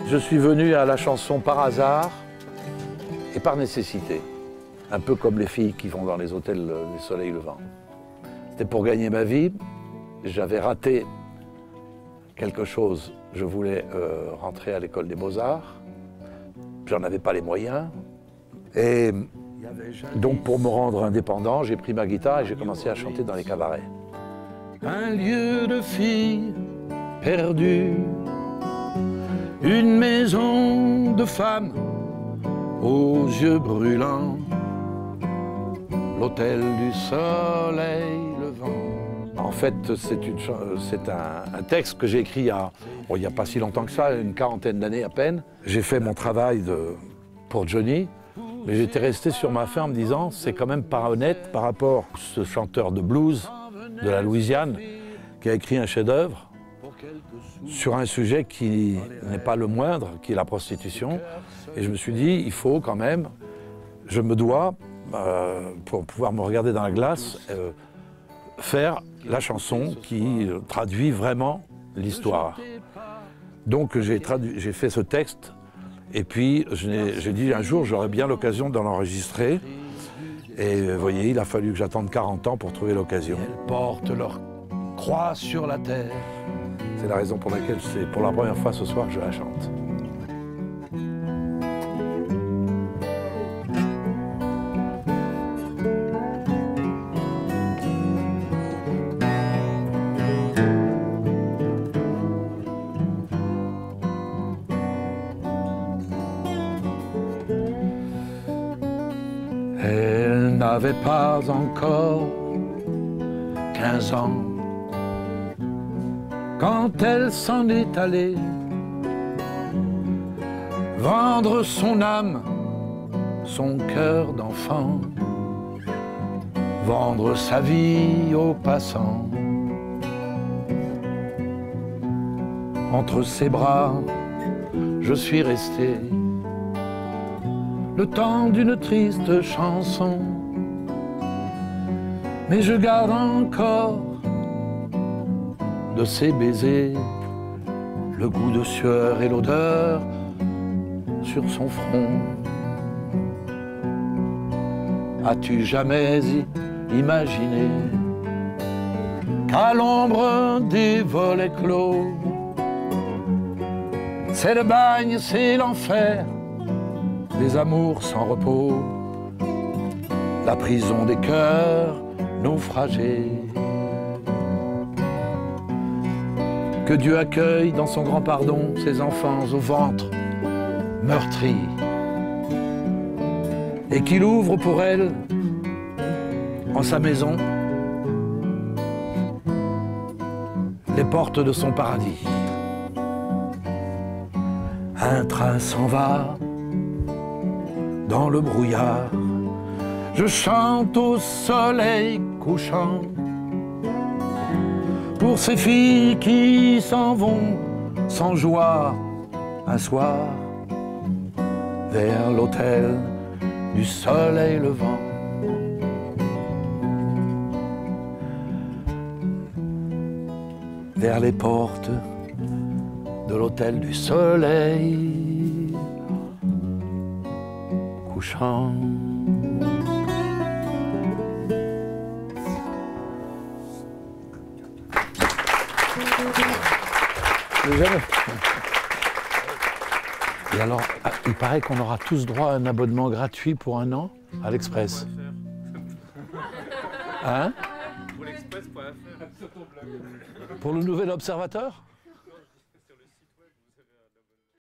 Je suis venu à la chanson par hasard et par nécessité. Un peu comme les filles qui vont dans les hôtels du Soleil Levant. C'était pour gagner ma vie. J'avais raté quelque chose. Je voulais rentrer à l'école des Beaux-Arts. J'en avais pas les moyens. Et donc pour me rendre indépendant, j'ai pris ma guitare et j'ai commencé à chanter dans les cabarets. Un lieu de filles perdues, une maison de femmes aux yeux brûlants, l'hôtel du Soleil Levant. En fait, c'est un texte que j'ai écrit il n'y a pas si longtemps que ça, une quarantaine d'années à peine. J'ai fait mon travail pour Johnny, mais j'étais resté sur ma faim en me disant c'est quand même pas honnête par rapport à ce chanteur de blues de la Louisiane qui a écrit un chef-d'œuvre sur un sujet qui n'est pas le moindre, qui est la prostitution. Et je me suis dit, il faut quand même, je me dois, pour pouvoir me regarder dans la glace, faire la chanson qui traduit vraiment l'histoire. Donc j'ai fait ce texte, et puis j'ai dit un jour, j'aurais bien l'occasion de l'enregistrer. Et vous voyez, il a fallu que j'attende 40 ans pour trouver l'occasion. Elles portent leur croix sur la terre. C'est la raison pour laquelle c'est pour la première fois ce soir que je la chante. Elle n'avait pas encore 15 ans quand elle s'en est allée vendre son âme, son cœur d'enfant, vendre sa vie aux passants. Entre ses bras, je suis resté le temps d'une triste chanson, mais je garde encore de ses baisers le goût de sueur et l'odeur sur son front. As-tu jamais imaginé qu'à l'ombre des volets clos, c'est le bagne, c'est l'enfer des amours sans repos, la prison des cœurs naufragés. Que Dieu accueille dans son grand pardon ses enfants au ventre meurtri, et qu'il ouvre pour elle, en sa maison, les portes de son paradis. Un train s'en va dans le brouillard, je chante au soleil couchant pour ces filles qui s'en vont sans joie un soir vers l'hôtel du Soleil Levant. Vers les portes de l'hôtel du Soleil couchant. Et alors, il paraît qu'on aura tous droit à un abonnement gratuit pour 1 an à l'Express. Hein? Pour l'Express.fr. Pour le Nouvel Observateur?